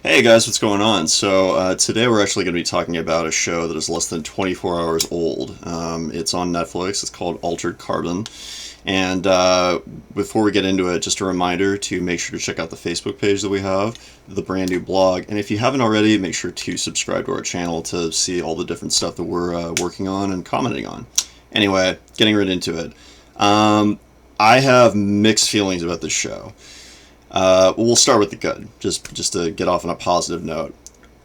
Hey guys, what's going on? So today we're actually going to be talking about a show that is less than 24 hours old. It's on Netflix. It's called Altered Carbon. And before we get into it, just a reminder to make sure to check out the Facebook page that we have, the brand new blog. And if you haven't already, make sure to subscribe to our channel to see all the different stuff that we're working on and commenting on. Anyway, getting right into it. I have mixed feelings about this show. We'll start with the good, just to get off on a positive note.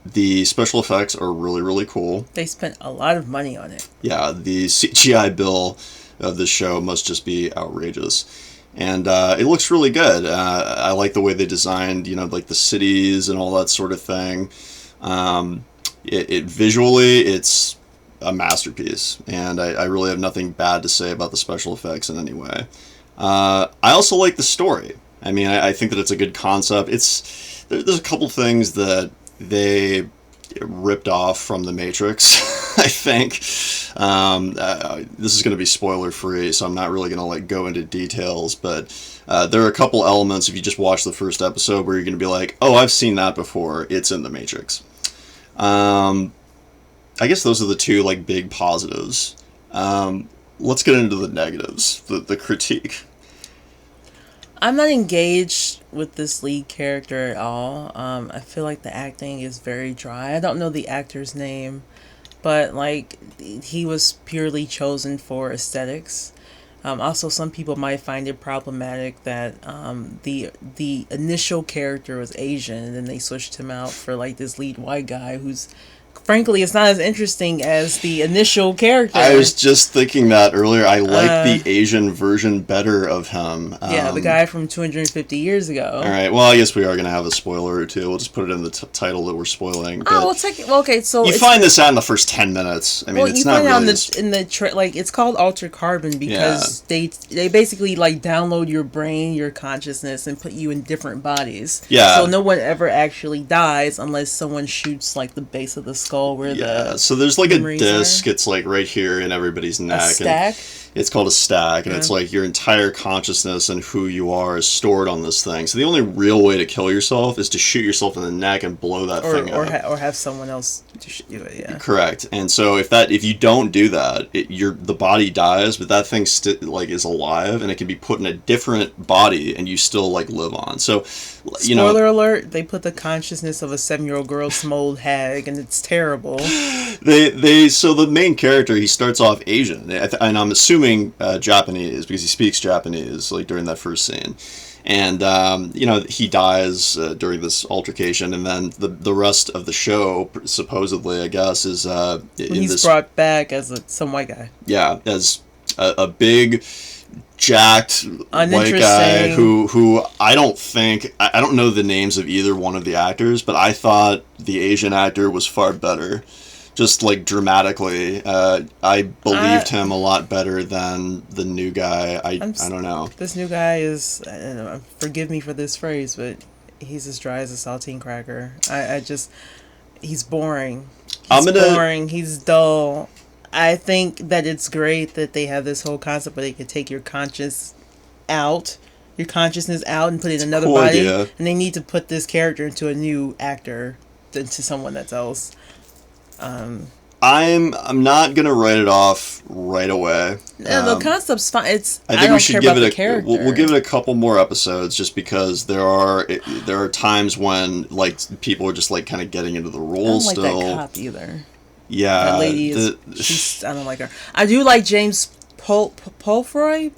The special effects are really, really cool. They spent a lot of money on it. Yeah, the CGI bill of this show must just be outrageous. And it looks really good. I like the way they designed, like the cities and all that sort of thing. Visually, it's a masterpiece. And I really have nothing bad to say about the special effects in any way. I also like the story. I mean, I think that it's a good concept. There's a couple things that they ripped off from The Matrix, I think. This is going to be spoiler free, so I'm not really going to go into details, but there are a couple elements, if you just watch the first episode, where you're going to be like, oh, I've seen that before. It's in The Matrix. I guess those are the two big positives. Let's get into the negatives, the critique. I'm not engaged with this lead character at all. I feel like the acting is very dry. I don't know the actor's name, but he was purely chosen for aesthetics. Also, some people might find it problematic that the initial character was Asian, and then they switched him out for this lead white guy who's, frankly, it's not as interesting as the initial character. I was just thinking that earlier. I like the Asian version better of him. Yeah, the guy from 250 years ago. All right. Well, I guess we are going to have a spoiler or two. We'll just put it in the title that we're spoiling. Okay. So you find this out in the first 10 minutes. I mean, it's not really. It's called Altered Carbon because they basically download your brain, your consciousness, and put you in different bodies. Yeah. So no one ever actually dies unless someone shoots the base of the skull. So there's a disc. It's right here in everybody's neck. A stack? And it's called a stack, and it's your entire consciousness and who you are is stored on this thing. So the only real way to kill yourself is to shoot yourself in the neck and blow that thing up. Or have someone else do it, yeah. Correct. And so if you don't do that, the body dies, but that thing is alive, and it can be put in a different body, and you still live on. So, Spoiler alert, they put the consciousness of a 7-year-old girl, some old hag, and it's terrible. So the main character, he starts off Asian, and I'm assuming Japanese, because he speaks Japanese during that first scene. And he dies during this altercation, and then the rest of the show, supposedly, I guess, is he's brought back as some white guy. Yeah, as a big, jacked white guy who I don't know the names of either one of the actors, but I thought the Asian actor was far better. Just dramatically, I believed him a lot better than the new guy. I don't know. This new guy is, forgive me for this phrase, but he's as dry as a saltine cracker. He's boring. Boring. He's dull. I think that it's great that they have this whole concept where they can take your consciousness out, and put it in another body. Idea. And they need to put this character into a new actor, into someone that's else. I'm not gonna write it off right away. The concept's fine. I think we should give it a. We'll give it a couple more episodes, just because there are times when people are just kind of getting into the role still. I don't like that cop either. Yeah, that lady I don't like her. I do like James Pulfroy.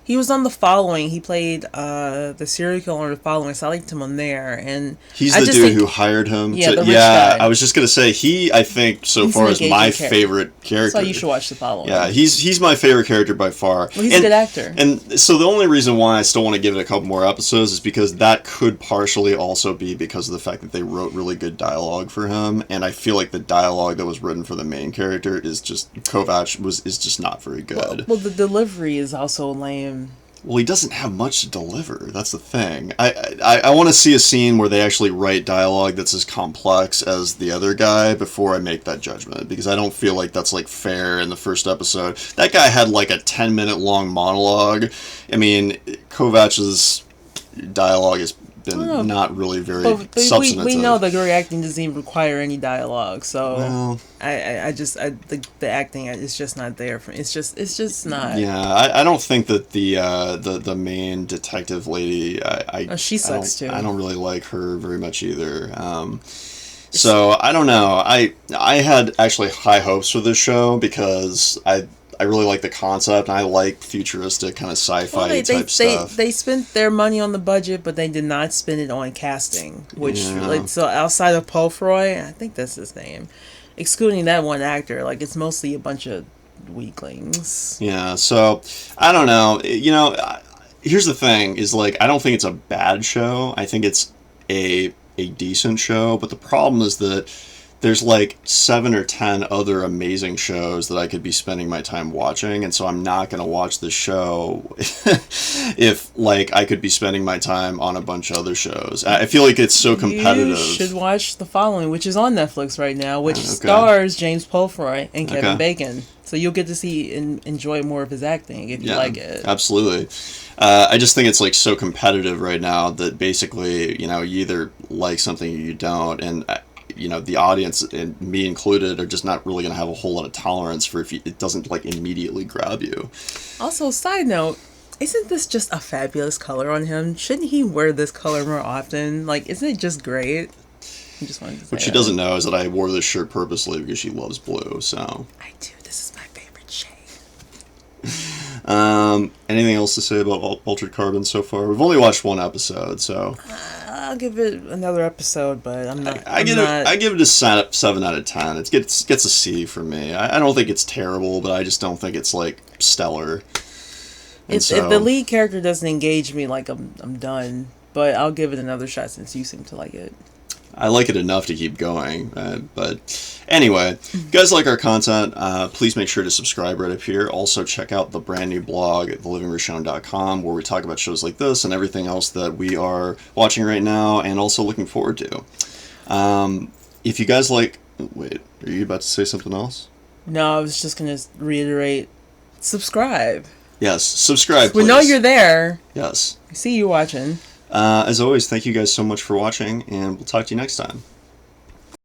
He was on The Following. He played the serial killer in The Following, so I liked him on there. And he's the dude who hired him. Yeah, the rich guy. I was just gonna say I think he's far is my favorite character. That's why you should watch The Following. Yeah, he's my favorite character by far. Well, he's a good actor. And so the only reason why I still want to give it a couple more episodes is because that could partially also be because of the fact that they wrote really good dialogue for him, and I feel like the dialogue that was written for the main character is just is just not very good. Well, the delivery is also lame. Well, he doesn't have much to deliver. That's the thing. I want to see a scene where they actually write dialogue that's as complex as the other guy before I make that judgment, because I don't feel like that's fair in the first episode. That guy had a 10-minute long monologue. I mean, Kovach's dialogue is been not really very but substantive. we know the great acting doesn't even require any dialogue, so Well, the acting is just not there for me. It's just not. Yeah, I don't think that the main detective lady, She sucks too. I don't really like her very much either. So I don't know. I had actually high hopes for this show because I really like the concept, and I like futuristic kind of sci-fi type stuff. They spent their money on the budget, but they did not spend it on casting. Which, so outside of Pulfroy, I think that's his name, excluding that one actor, like, it's mostly a bunch of weaklings. Yeah, so I don't know. Here's the thing: is like I don't think it's a bad show. I think it's a decent show, but the problem is that there's like 7 or 10 other amazing shows that I could be spending my time watching, and so I'm not going to watch this show if like I could be spending my time on a bunch of other shows. I feel like it's so competitive. You should watch The Following, which is on Netflix right now, which stars James Pulfroy and Kevin Bacon. So you'll get to see and enjoy more of his acting if you like it. Absolutely. I just think it's like so competitive right now that basically, you either like something or you don't, and the audience, and me included, are just not really going to have a whole lot of tolerance for if it doesn't like immediately grab you. Also, side note, isn't this just a fabulous color on him? Shouldn't he wear this color more often? Like, isn't it just great? I just wanted to say what she doesn't know is that I wore this shirt purposely because she loves blue, so. I do. This is my favorite shade. Anything else to say about Altered Carbon so far? We've only watched one episode, so. I'll give it another episode, but I'm not. I give it a 7 out of 10. It gets a C for me. I don't think it's terrible, but I just don't think it's like stellar. If the lead character doesn't engage me, like I'm done. But I'll give it another shot since you seem to like it. I like it enough to keep going. But anyway, if you guys like our content, please make sure to subscribe right up here. Also, check out the brand new blog at TheLivingRichonne.blog, where we talk about shows like this and everything else that we are watching right now and also looking forward to. If you guys like... Wait, are you about to say something else? No, I was just going to reiterate, subscribe. Yes, subscribe, please. We know you're there. Yes. I see you watching. As always, thank you guys so much for watching, and we'll talk to you next time.